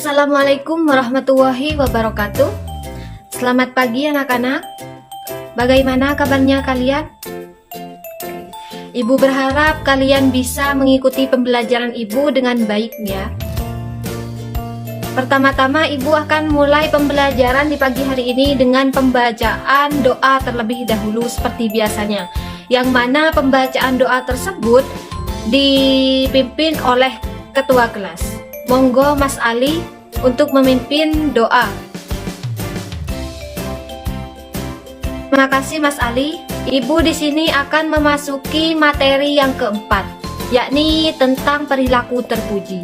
Assalamualaikum warahmatullahi wabarakatuh. Selamat pagi anak-anak. Bagaimana kabarnya kalian? Ibu berharap kalian bisa mengikuti pembelajaran Ibu dengan baik ya. Pertama-tama Ibu akan mulai pembelajaran di pagi hari ini dengan pembacaan doa terlebih dahulu seperti biasanya. Yang mana pembacaan doa tersebut dipimpin oleh ketua kelas. Monggo Mas Ali untuk memimpin doa. Terima kasih Mas Ali. Ibu di sini akan memasuki materi yang keempat, yakni tentang perilaku terpuji.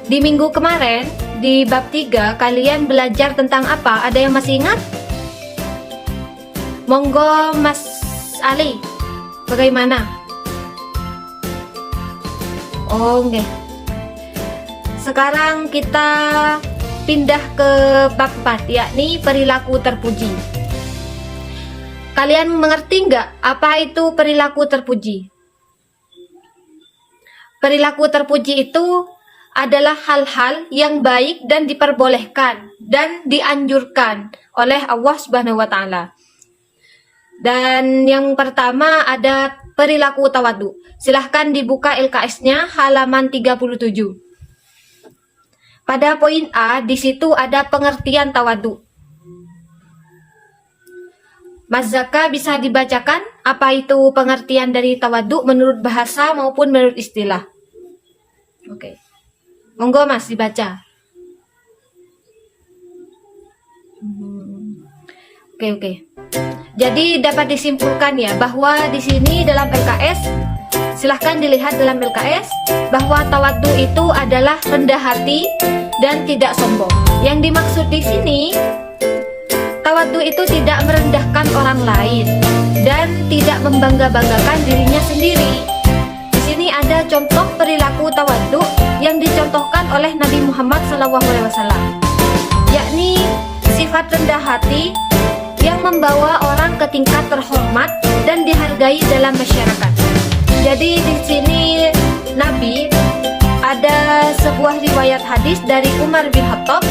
Di minggu kemarin, di bab 3, kalian belajar tentang apa? Ada yang masih ingat? Monggo Mas Ali, bagaimana? Oh, nggih. Sekarang kita pindah ke bab 4, yakni perilaku terpuji. Kalian mengerti nggak apa itu perilaku terpuji? Perilaku terpuji itu adalah hal-hal yang baik dan diperbolehkan dan dianjurkan oleh Allah Subhanahu wa Ta'ala. Dan yang pertama ada perilaku tawadu. Silahkan dibuka LKS-nya halaman 37. Pada poin A, di situ ada pengertian tawadu. Mas Zaka bisa dibacakan apa itu pengertian dari tawadu menurut bahasa maupun menurut istilah? Oke. Monggo Mas dibaca. Oke. Jadi dapat disimpulkan ya bahwa di sini dalam LKS, silahkan dilihat dalam LKS bahwa tawadu itu adalah rendah hati dan tidak sombong. Yang dimaksud di sini, tawadu itu tidak merendahkan orang lain dan tidak membangga-banggakan dirinya sendiri. Di sini ada contoh perilaku tawadu yang dicontohkan oleh Nabi Muhammad SAW, yakni sifat rendah hati yang membawa orang ke tingkat terhormat dan dihargai dalam masyarakat. Jadi di sini Nabi ada sebuah riwayat hadis dari Umar bin Khattab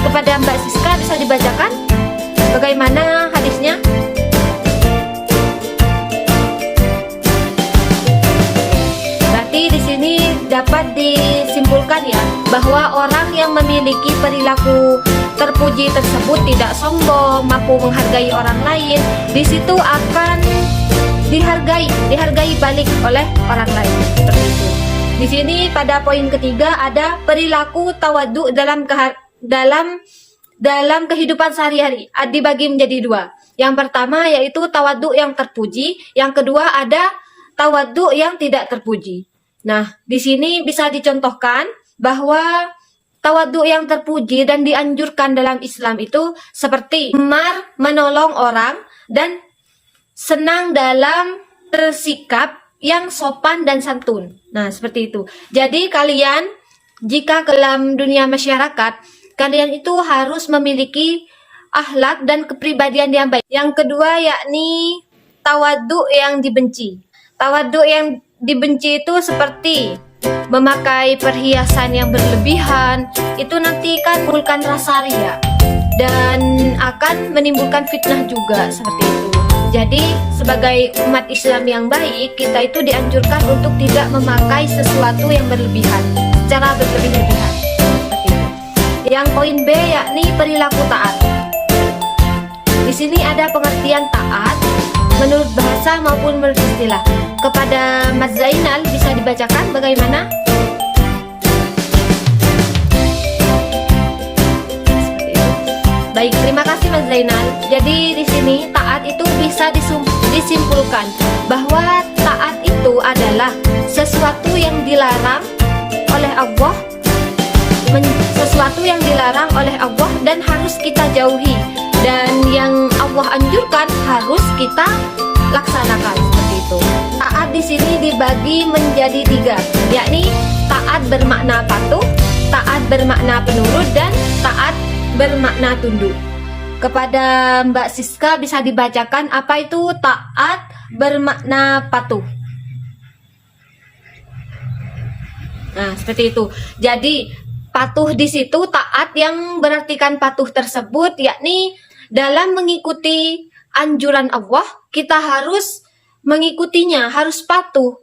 kepada Mbak Siska, bisa dibacakan bagaimana hadisnya? Berarti di sini dapat disimpulkan ya bahwa orang yang memiliki perilaku terpuji tersebut tidak sombong, mampu menghargai orang lain, di situ akan dihargai balik oleh orang lain. Seperti itu. Di sini pada poin ketiga ada perilaku tawadu dalam kehidupan sehari-hari. Dibagi menjadi dua. Yang pertama yaitu tawadu yang terpuji, yang kedua ada tawadu yang tidak terpuji. Nah, di sini bisa dicontohkan bahwa tawadu yang terpuji dan dianjurkan dalam Islam itu seperti gemar menolong orang dan senang dalam bersikap yang sopan dan santun. Nah, seperti itu. Jadi kalian jika ke dalam dunia masyarakat, kalian itu harus memiliki akhlak dan kepribadian yang baik. Yang kedua yakni tawadu yang dibenci. Tawadu yang dibenci itu seperti memakai perhiasan yang berlebihan, itu nanti kan menimbulkan rasa riya dan akan menimbulkan fitnah juga, seperti itu. Jadi sebagai umat Islam yang baik, kita itu dianjurkan untuk tidak memakai sesuatu yang berlebihan, secara berlebih-lebihan. Seperti itu. Yang poin B yakni perilaku taat. Di sini ada pengertian taat menurut bahasa maupun menurut istilah. Kepada Mas Zainal bisa dibacakan bagaimana? Seperti itu. Baik, terima kasih Mas Zainal. Jadi di sini taat itu bisa disimpulkan bahwa taat itu adalah sesuatu yang dilarang oleh Allah, sesuatu yang dilarang oleh Allah dan harus kita jauhi, dan yang Allah anjurkan harus kita laksanakan, seperti itu. Taat di sini dibagi menjadi 3, yakni taat bermakna patuh, taat bermakna penurut, dan taat bermakna tunduk. Kepada Mbak Siska bisa dibacakan apa itu taat bermakna patuh. Nah, seperti itu. Jadi patuh di situ taat yang berartikan patuh tersebut yakni dalam mengikuti anjuran Allah, kita harus mengikutinya, harus patuh.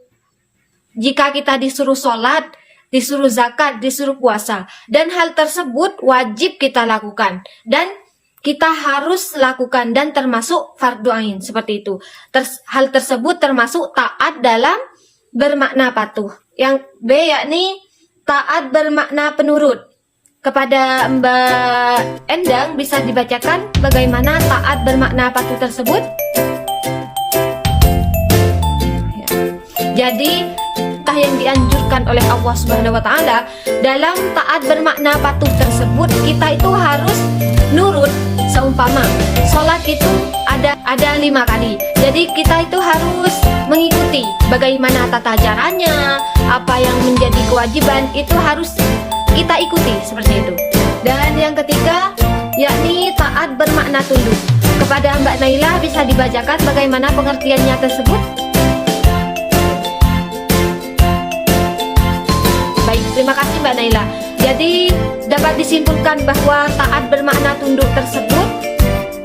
Jika kita disuruh sholat, disuruh zakat, disuruh puasa, dan hal tersebut wajib kita lakukan dan kita harus lakukan dan termasuk fardu ain seperti itu. Hal tersebut termasuk taat dalam bermakna patuh. Yang B yakni taat bermakna penurut. Kepada Mbak Endang bisa dibacakan bagaimana taat bermakna patuh tersebut? Ya. Jadi yang dianjurkan oleh Allah Subhanahu wa taala dalam taat bermakna patuh tersebut, kita itu harus nurut. Seumpama sholat itu ada 5 kali, jadi kita itu harus mengikuti bagaimana tata caranya, apa yang menjadi kewajiban itu harus kita ikuti seperti itu. Dan yang ketiga yakni taat bermakna tunduk. Kepada Mbak Naila bisa dibacakan bagaimana pengertiannya tersebut? Baik, terima kasih Mbak Naila. Jadi dapat disimpulkan bahwa taat bermakna tunduk tersebut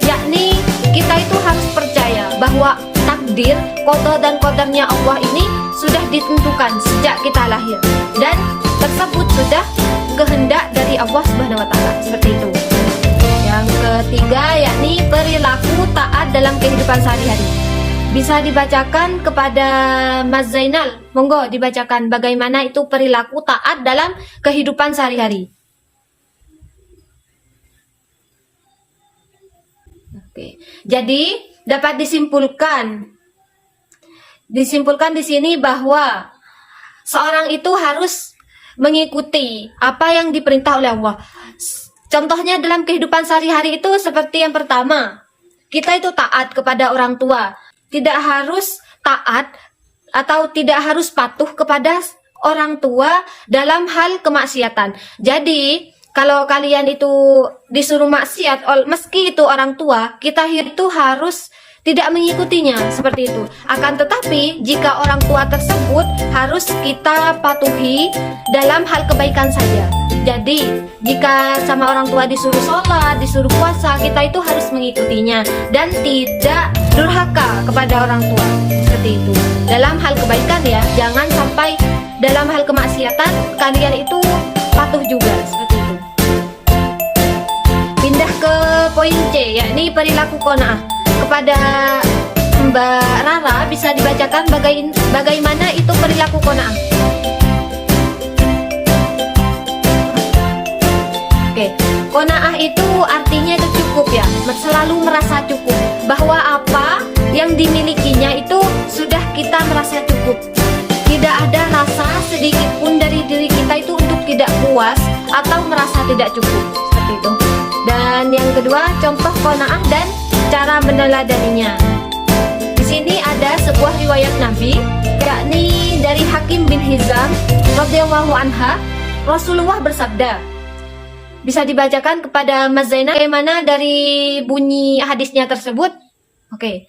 yakni kita itu harus percaya bahwa takdir, qada dan qadarnya Allah ini sudah ditentukan sejak kita lahir dan tersebut sudah kehendak dari Allah Subhanahu wa taala, seperti itu. Yang ketiga yakni perilaku taat dalam kehidupan sehari-hari. Bisa dibacakan kepada Mas Zainal, monggo dibacakan bagaimana itu perilaku taat dalam kehidupan sehari-hari. Oke. Jadi dapat disimpulkan di sini bahwa seorang itu harus mengikuti apa yang diperintah oleh Allah. Contohnya dalam kehidupan sehari-hari itu seperti yang pertama, kita itu taat kepada orang tua. Tidak harus taat atau tidak harus patuh kepada orang tua dalam hal kemaksiatan. Jadi kalau kalian itu disuruh maksiat, meski itu orang tua, kita itu harus tidak mengikutinya seperti itu. Akan tetapi jika orang tua tersebut harus kita patuhi dalam hal kebaikan saja. Jadi jika sama orang tua disuruh sholat, disuruh puasa, kita itu harus mengikutinya dan tidak durhaka kepada orang tua seperti itu. Dalam hal kebaikan ya, jangan sampai dalam hal kemaksiatan kalian itu patuh juga seperti itu. Pindah ke poin C, yakni perilaku qanaah. Kepada Mbak Rara bisa dibacakan bagaimana itu perilaku qanaah. Oke, qanaah itu artinya itu cukup ya, selalu merasa cukup bahwa apa yang dimilikinya itu sudah kita merasa cukup. Tidak ada rasa sedikit pun dari diri kita itu untuk tidak puas atau merasa tidak cukup seperti itu. Dan yang kedua, contoh qanaah dan cara meneladaninya. Di sini ada sebuah riwayat Nabi, yakni dari Hakim bin Hizam radhiyallahu anha, Rasulullah bersabda. Bisa dibacakan kepada Mas Zainal bagaimana dari bunyi hadisnya tersebut? Oke.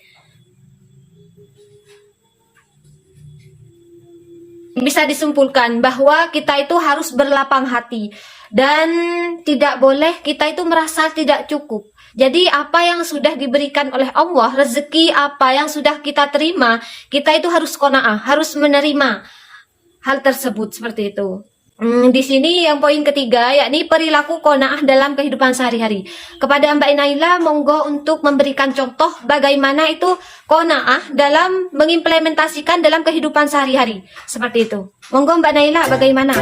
Bisa disimpulkan bahwa kita itu harus berlapang hati dan tidak boleh kita itu merasa tidak cukup. Jadi apa yang sudah diberikan oleh Allah, rezeki apa yang sudah kita terima, kita itu harus qanaah, harus menerima hal tersebut seperti itu. Di sini yang poin ketiga yakni perilaku qanaah dalam kehidupan sehari-hari. Kepada Mbak Naila monggo untuk memberikan contoh bagaimana itu qanaah dalam mengimplementasikan dalam kehidupan sehari-hari. Seperti itu. Monggo Mbak Naila bagaimana?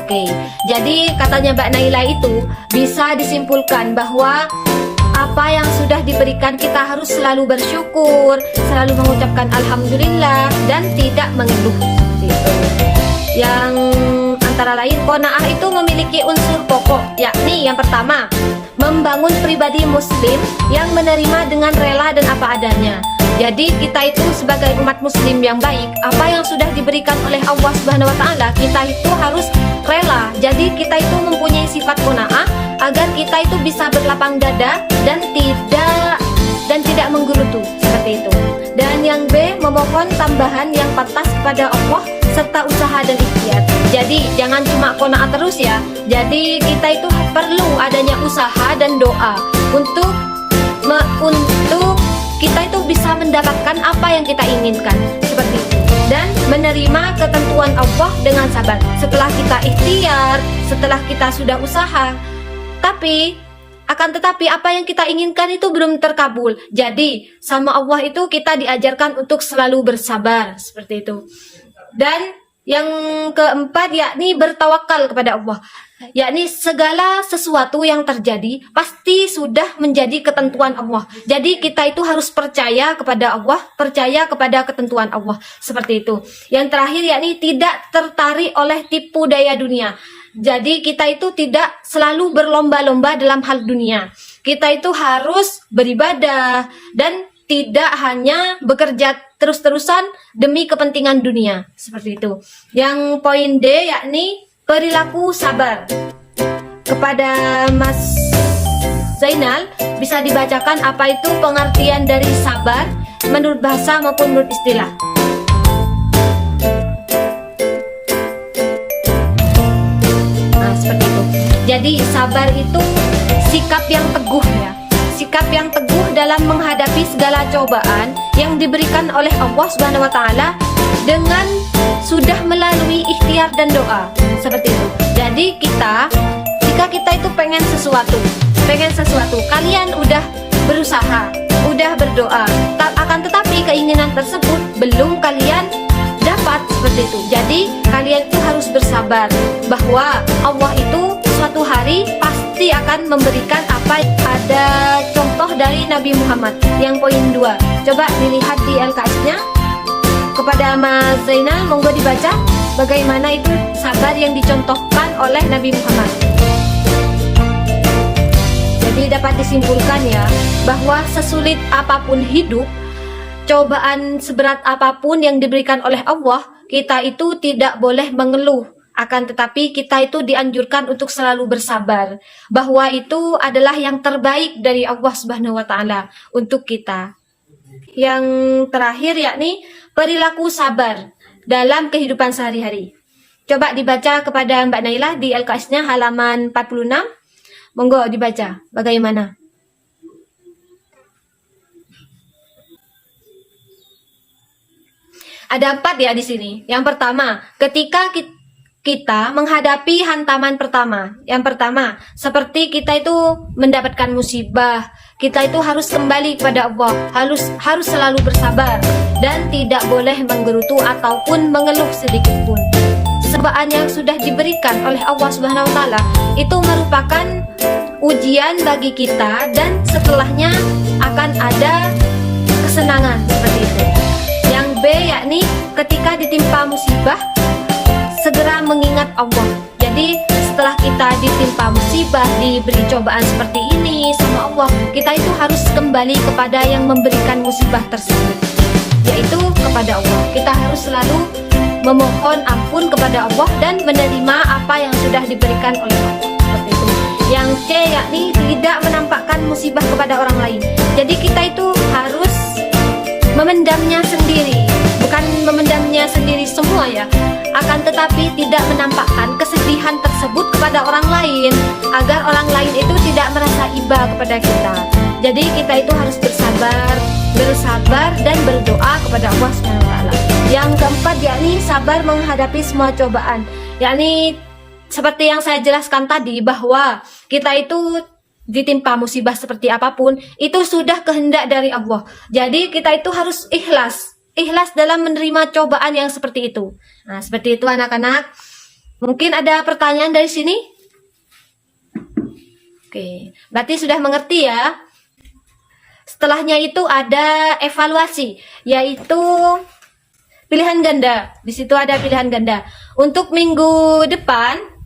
Oke, jadi katanya Mbak Naila itu bisa disimpulkan bahwa apa yang sudah diberikan kita harus selalu bersyukur, selalu mengucapkan alhamdulillah dan tidak mengeluh seperti itu. Yang antara lain qanaah itu memiliki unsur pokok, yakni yang pertama, membangun pribadi muslim yang menerima dengan rela dan apa adanya. Jadi kita itu sebagai umat muslim yang baik, apa yang sudah diberikan oleh Allah Subhanahu wa taala, kita itu harus rela. Jadi kita itu mempunyai sifat qanaah agar kita itu bisa berlapang dada dan tidak dan tidak menggerutu, seperti itu. Dan yang B, memohon tambahan yang pantas kepada Allah serta usaha dan ikhtiar. Jadi jangan cuma qanaat terus ya. Jadi kita itu perlu adanya usaha dan doa untuk kita itu bisa mendapatkan apa yang kita inginkan, seperti itu. Dan menerima ketentuan Allah dengan sabar. Setelah kita ikhtiar, setelah kita sudah usaha, akan tetapi apa yang kita inginkan itu belum terkabul. Jadi sama Allah itu kita diajarkan untuk selalu bersabar, seperti itu. Dan yang keempat yakni bertawakal kepada Allah, yakni segala sesuatu yang terjadi pasti sudah menjadi ketentuan Allah. Jadi kita itu harus percaya kepada Allah, percaya kepada ketentuan Allah, seperti itu. Yang terakhir yakni tidak tertarik oleh tipu daya dunia. Jadi kita itu tidak selalu berlomba-lomba dalam hal dunia. Kita itu harus beribadah dan tidak hanya bekerja terus-terusan demi kepentingan dunia, seperti itu. Yang poin D yakni perilaku sabar. Kepada Mas Zainal, bisa dibacakan apa itu pengertian dari sabar menurut bahasa maupun menurut istilah. Nah, seperti itu. Jadi sabar itu sikap yang teguh ya. Sikap yang teguh dalam menghadapi segala cobaan yang diberikan oleh Allah Subhanahu wa taala dengan sudah melalui ikhtiar dan doa, seperti itu. Jadi jika kita itu pengen sesuatu, kalian udah berusaha, udah berdoa, akan tetapi keinginan tersebut belum kalian dapat, seperti itu. Jadi kalian itu harus bersabar bahwa Allah itu suatu hari pasti akan memberikan apa. Ada contoh dari Nabi Muhammad yang poin 2. Coba dilihat di LKS-nya. Kepada Mas Zainal, monggo dibaca bagaimana itu sabar yang dicontohkan oleh Nabi Muhammad. Jadi dapat disimpulkan ya, bahwa sesulit apapun hidup, cobaan seberat apapun yang diberikan oleh Allah, kita itu tidak boleh mengeluh. Akan tetapi kita itu dianjurkan untuk selalu bersabar, bahwa itu adalah yang terbaik dari Allah Subhanahu wa taala untuk kita. Yang terakhir yakni perilaku sabar dalam kehidupan sehari-hari. Coba dibaca kepada Mbak Nailah di LKS-nya halaman 46. Monggo dibaca bagaimana. Ada 4 ya di sini. Yang pertama, ketika kita menghadapi hantaman pertama. Yang pertama, seperti kita itu mendapatkan musibah, kita itu harus kembali kepada Allah, harus selalu bersabar dan tidak boleh menggerutu ataupun mengeluh sedikit pun. Cobaan yang sudah diberikan oleh Allah Subhanahu wa taala itu merupakan ujian bagi kita dan setelahnya akan ada kesenangan, seperti itu. Yang B yakni ketika ditimpa musibah segera mengingat Allah. Jadi setelah kita ditimpa musibah, diberi cobaan seperti ini sama Allah, kita itu harus kembali kepada yang memberikan musibah tersebut, yaitu kepada Allah. Kita harus selalu memohon ampun kepada Allah dan menerima apa yang sudah diberikan oleh Allah, seperti itu. Yang C yakni tidak menampakkan musibah kepada orang lain. Jadi kita itu harus memendamnya sendiri, bukan memendamnya sendiri semua ya, akan tetapi tidak menampakkan kesedihan tersebut kepada orang lain, agar orang lain itu tidak merasa iba kepada kita. Jadi kita itu harus bersabar dan berdoa kepada Allah SWT. Yang keempat yakni sabar menghadapi semua cobaan, yakni seperti yang saya jelaskan tadi, bahwa kita itu ditimpa musibah seperti apapun, itu sudah kehendak dari Allah. Jadi kita itu harus ikhlas dalam menerima cobaan yang seperti itu. Nah, seperti itu anak-anak. Mungkin ada pertanyaan dari sini? Oke, berarti sudah mengerti ya. Setelahnya itu ada evaluasi, yaitu pilihan ganda. Di situ ada pilihan ganda. Untuk minggu depan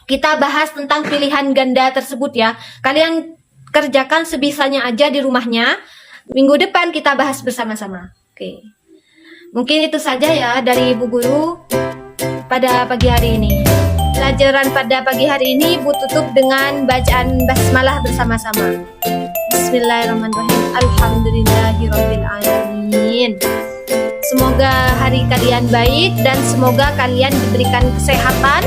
kita bahas tentang pilihan ganda tersebut ya. Kalian kerjakan sebisanya aja di rumahnya. Minggu depan kita bahas bersama-sama. Oke. Mungkin itu saja ya dari Ibu Guru pada pagi hari ini. Pelajaran pada pagi hari ini Bu tutup dengan bacaan basmalah bersama-sama. Bismillahirrahmanirrahim. Alhamdulillahirabbil alamin. Semoga hari kalian baik dan semoga kalian diberikan kesehatan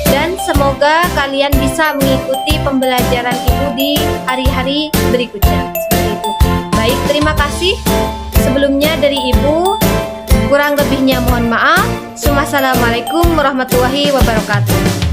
dan semoga kalian bisa mengikuti pembelajaran Ibu di hari-hari berikutnya. Seperti itu. Baik, terima kasih sebelumnya dari Ibu. Kurang lebihnya mohon maaf. Wassalamualaikum warahmatullahi wabarakatuh.